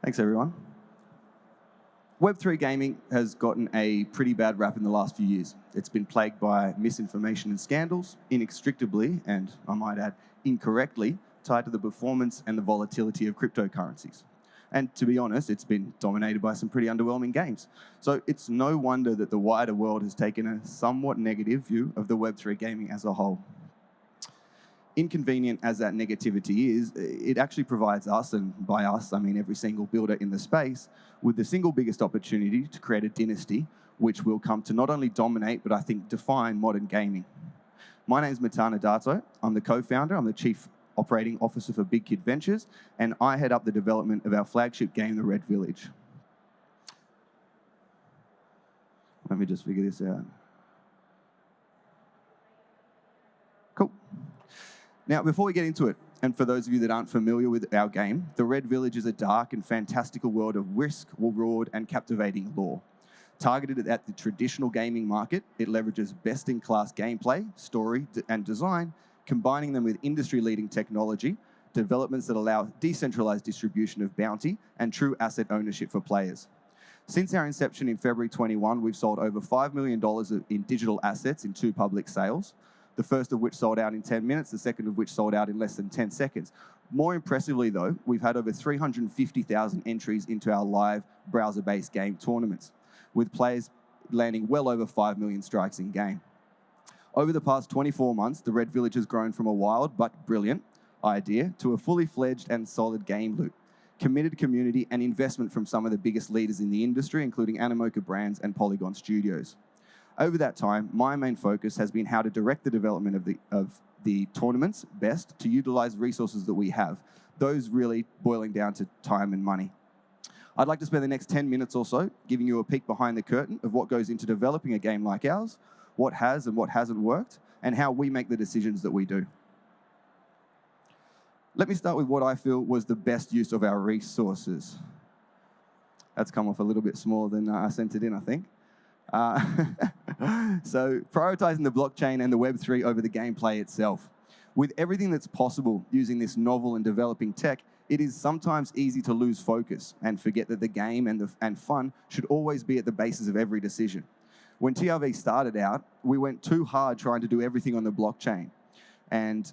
Thanks, everyone. Web3 gaming has gotten a pretty bad rap in the last few years. It's been plagued by misinformation and scandals, inextricably, and I might add, incorrectly, tied to the performance and the volatility of cryptocurrencies. And to be honest, it's been dominated by some pretty underwhelming games. So it's no wonder that the wider world has taken a somewhat negative view of the Web3 gaming as a whole. Inconvenient as that negativity is, it actually provides us, and by us I mean every single builder in the space, with the single biggest opportunity to create a dynasty which will come to not only dominate, but I think define modern gaming. My name is Matan Adato. I'm the co-founder, I'm the Chief Operating Officer for Big Kid Ventures, and I head up the development of our flagship game, The Red Village. Let me just figure this out. Cool. Now, before we get into it, and for those of you that aren't familiar with our game, The Red Village is a dark and fantastical world of risk, reward, and captivating lore. Targeted at the traditional gaming market, it leverages best-in-class gameplay, story, and design, combining them with industry-leading technology, developments that allow decentralized distribution of bounty, and true asset ownership for players. Since our inception in February 21, we've sold over $5 million in digital assets in 2 public sales, the first of which sold out in 10 minutes, the second of which sold out in less than 10 seconds. More impressively, though, we've had over 350,000 entries into our live browser-based game tournaments, with players landing well over 5 million strikes in game. Over the past 24 months, the Red Village has grown from a wild but brilliant idea to a fully fledged and solid game loop, committed community, and investment from some of the biggest leaders in the industry, including Animoca Brands and Polygon Studios. Over that time, my main focus has been how to direct the development of the tournaments best to utilize resources that we have, those really boiling down to time and money. I'd like to spend the next 10 minutes or so giving you a peek behind the curtain of what goes into developing a game like ours, what has and what hasn't worked, and how we make the decisions that we do. Let me start with what I feel was the best use of our resources. That's come off a little bit smaller than I sent it in, I think. So prioritizing the blockchain and the Web3 over the gameplay itself. With everything that's possible using this novel and developing tech, it is sometimes easy to lose focus and forget that the game and fun should always be at the basis of every decision. When TRV started out, we went too hard trying to do everything on the blockchain and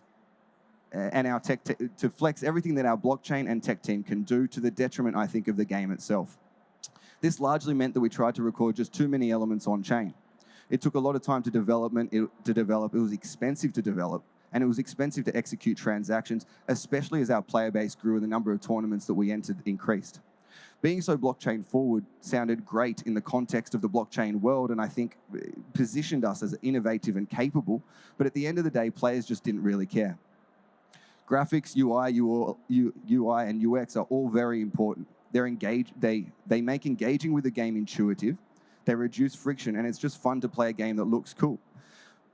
our tech to flex everything that our blockchain and tech team can do, to the detriment, I think, of the game itself. This largely meant that we tried to record just too many elements on chain. It took a lot of time to develop, it was expensive to develop, and it was expensive to execute transactions, especially as our player base grew and the number of tournaments that we entered increased. Being so blockchain forward sounded great in the context of the blockchain world, and I think positioned us as innovative and capable, but at the end of the day, players just didn't really care. Graphics, UI, and UX are all very important. They make engaging with the game intuitive, they reduce friction, and it's just fun to play a game that looks cool.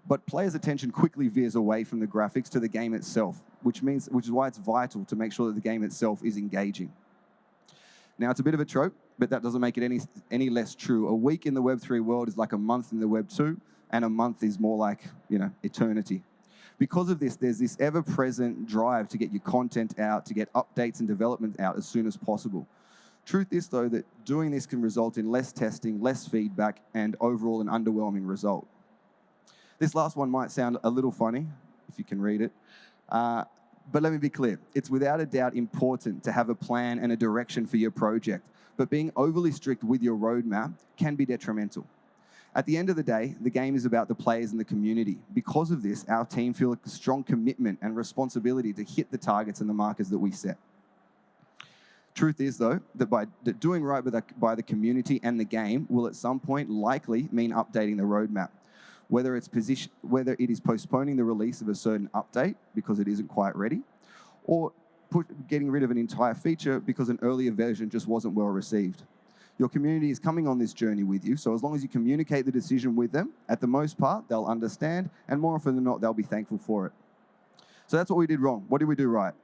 But players' attention quickly veers away from the graphics to the game itself, which is why it's vital to make sure that the game itself is engaging. Now, it's a bit of a trope, but that doesn't make it any less true. A week in the Web3 world is like a month in the Web2, and a month is more like, eternity. Because of this, there's this ever-present drive to get your content out, to get updates and development out as soon as possible. Truth is, though, that doing this can result in less testing, less feedback, and overall an underwhelming result. This last one might sound a little funny, if you can read it, but let me be clear. It's without a doubt important to have a plan and a direction for your project, but being overly strict with your roadmap can be detrimental. At the end of the day, the game is about the players and the community. Because of this, our team feel a strong commitment and responsibility to hit the targets and the markers that we set. Truth is, though, that doing right by the community and the game will at some point likely mean updating the roadmap. Whether it is postponing the release of a certain update because it isn't quite ready, or getting rid of an entire feature because an earlier version just wasn't well received. Your community is coming on this journey with you, so as long as you communicate the decision with them, at the most part, they'll understand, and more often than not, they'll be thankful for it. So that's what we did wrong. What did we do right?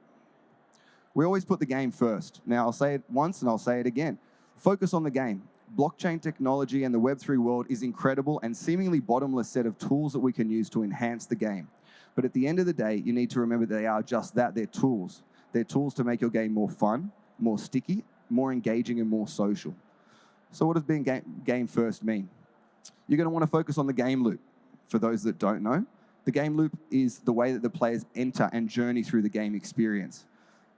We always put the game first. Now, I'll say it once and I'll say it again. Focus on the game. Blockchain technology and the Web3 world is incredible and seemingly bottomless set of tools that we can use to enhance the game. But at the end of the day, you need to remember they are just that. They're tools. They're tools to make your game more fun, more sticky, more engaging and more social. So what does being game first mean? You're going to want to focus on the game loop. For those that don't know, the game loop is the way that the players enter and journey through the game experience.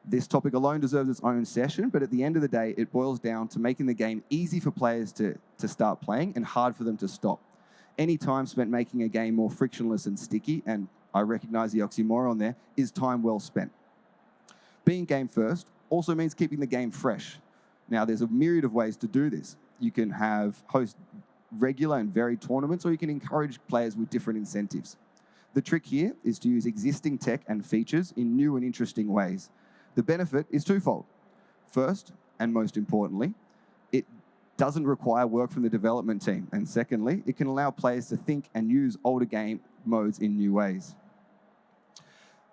This topic alone deserves its own session, but at the end of the day, it boils down to making the game easy for players to start playing and hard for them to stop. Any time spent making a game more frictionless and sticky, and I recognize the oxymoron there, is time well spent. Being game first also means keeping the game fresh. Now, there's a myriad of ways to do this. You can host regular and varied tournaments, or you can encourage players with different incentives. The trick here is to use existing tech and features in new and interesting ways. The benefit is twofold. First, and most importantly, it doesn't require work from the development team. And secondly, it can allow players to think and use older game modes in new ways.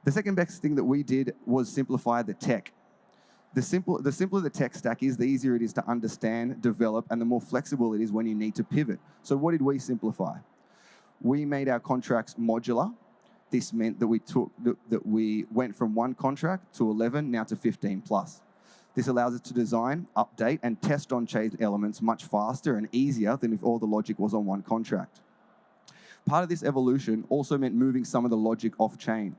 The second best thing that we did was simplify the tech. The simpler the tech stack is, the easier it is to understand, develop, and the more flexible it is when you need to pivot. So what did we simplify? We made our contracts modular. This meant that we went from 1 contract to 11, now to 15 plus. This allows us to design, update, and test on-chain elements much faster and easier than if all the logic was on 1 contract. Part of this evolution also meant moving some of the logic off-chain.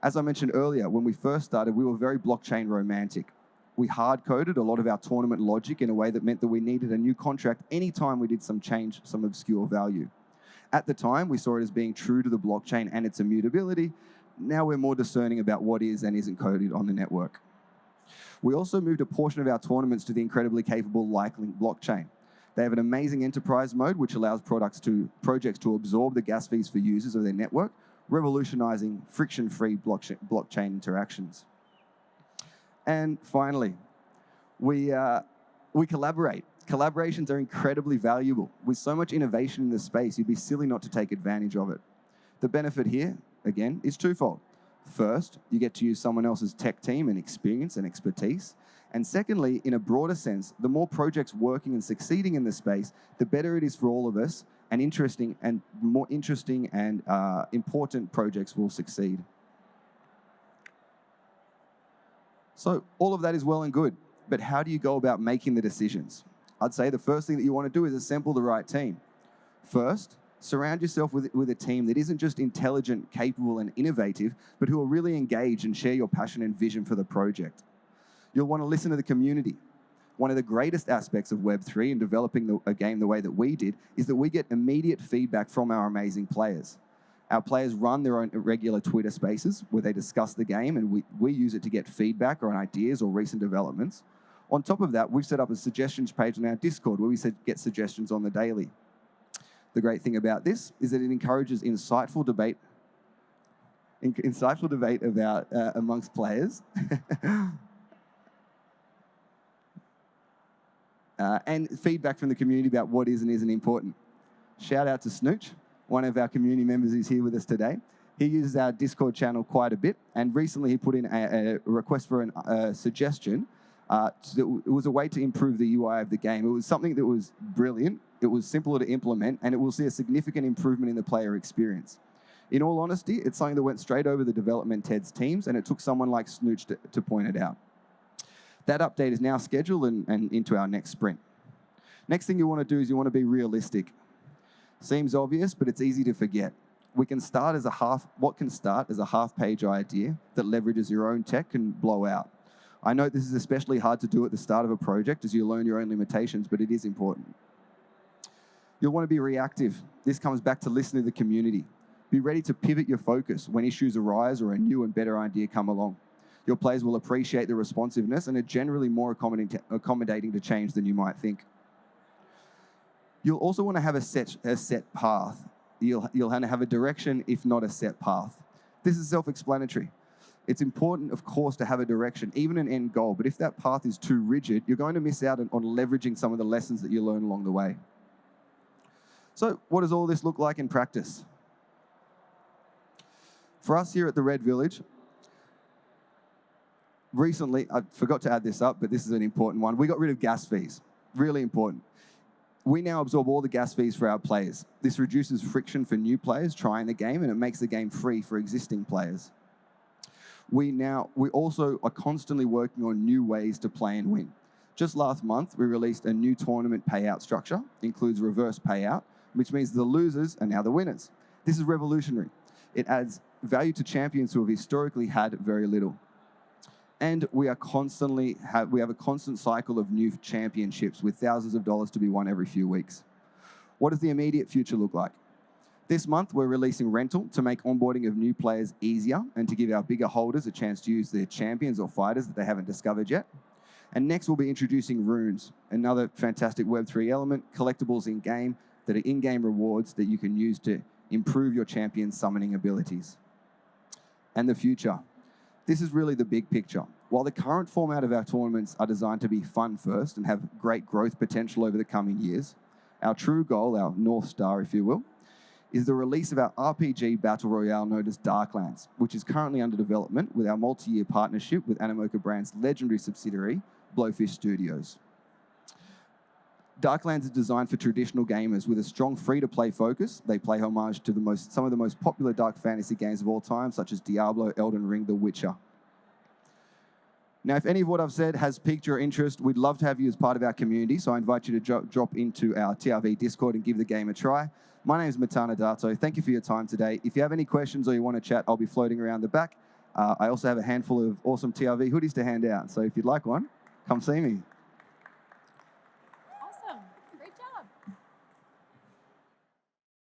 As I mentioned earlier, when we first started, we were very blockchain romantic. We hard-coded a lot of our tournament logic in a way that meant that we needed a new contract anytime we did some change, some obscure value. At the time, we saw it as being true to the blockchain and its immutability. Now we're more discerning about what is and isn't coded on the network. We also moved a portion of our tournaments to the incredibly capable Likelink blockchain. They have an amazing enterprise mode, which allows projects to absorb the gas fees for users of their network, revolutionizing friction-free blockchain interactions. And finally, we collaborate. Collaborations are incredibly valuable. With so much innovation in the space, you'd be silly not to take advantage of it. The benefit here, again, is twofold. First, you get to use someone else's tech team and experience and expertise. And secondly, in a broader sense, the more projects working and succeeding in the space, the better it is for all of us, and more interesting and important projects will succeed. So all of that is well and good, but how do you go about making the decisions? I'd say the first thing that you want to do is assemble the right team. First, surround yourself with a team that isn't just intelligent, capable, and innovative, but who are really engaged and share your passion and vision for the project. You'll want to listen to the community. One of the greatest aspects of Web3 and developing a game the way that we did is that we get immediate feedback from our amazing players. Our players run their own regular Twitter spaces where they discuss the game, and we use it to get feedback on ideas or recent developments. On top of that, we've set up a suggestions page on our Discord where we get suggestions on the daily. The great thing about this is that it encourages insightful debate about amongst players and feedback from the community about what is and isn't important. Shout out to Snooch, one of our community members who's here with us today. He uses our Discord channel quite a bit, and recently he put in a request for a suggestion. It was a way to improve the UI of the game. It was something that was brilliant, it was simpler to implement, and it will see a significant improvement in the player experience. In all honesty, it's something that went straight over the development heads' teams, and it took someone like Snooch to point it out. That update is now scheduled and into our next sprint. Next thing you want to do is you want to be realistic. Seems obvious, but it's easy to forget. What can start as a half-page idea that leverages your own tech can blow out. I know this is especially hard to do at the start of a project as you learn your own limitations, but it is important. You'll want to be reactive. This comes back to listening to the community. Be ready to pivot your focus when issues arise or a new and better idea come along. Your players will appreciate the responsiveness and are generally more accommodating to change than you might think. You'll also want to have a set path. You'll want to have a direction, if not a set path. This is self-explanatory. It's important, of course, to have a direction, even an end goal, but if that path is too rigid, you're going to miss out on leveraging some of the lessons that you learn along the way. So what does all this look like in practice? For us here at the Red Village, recently, I forgot to add this up, but this is an important one. We got rid of gas fees. Really important. We now absorb all the gas fees for our players. This reduces friction for new players trying the game, and it makes the game free for existing players. We also are constantly working on new ways to play and win. Just last month, we released a new tournament payout structure, includes reverse payout, which means the losers are now the winners. This is revolutionary. It adds value to champions who have historically had very little. And we have a constant cycle of new championships with thousands of dollars to be won every few weeks. What does the immediate future look like? This month, we're releasing Rental to make onboarding of new players easier and to give our bigger holders a chance to use their champions or fighters that they haven't discovered yet. And next, we'll be introducing Runes, another fantastic Web3 element, collectibles in-game that are in-game rewards that you can use to improve your champion's summoning abilities. And the future. This is really the big picture. While the current format of our tournaments are designed to be fun first and have great growth potential over the coming years, our true goal, our North Star, if you will, is the release of our RPG Battle Royale known as Darklands, which is currently under development with our multi-year partnership with Animoca Brand's legendary subsidiary, Blowfish Studios. Darklands is designed for traditional gamers with a strong free-to-play focus. They play homage to some of the most popular dark fantasy games of all time, such as Diablo, Elden Ring, The Witcher. Now, if any of what I've said has piqued your interest, we'd love to have you as part of our community, so I invite you to drop into our TRV Discord and give the game a try. My name is Matan Adato. Thank you for your time today. If you have any questions or you want to chat, I'll be floating around the back. I also have a handful of awesome TRV hoodies to hand out, so if you'd like one, come see me.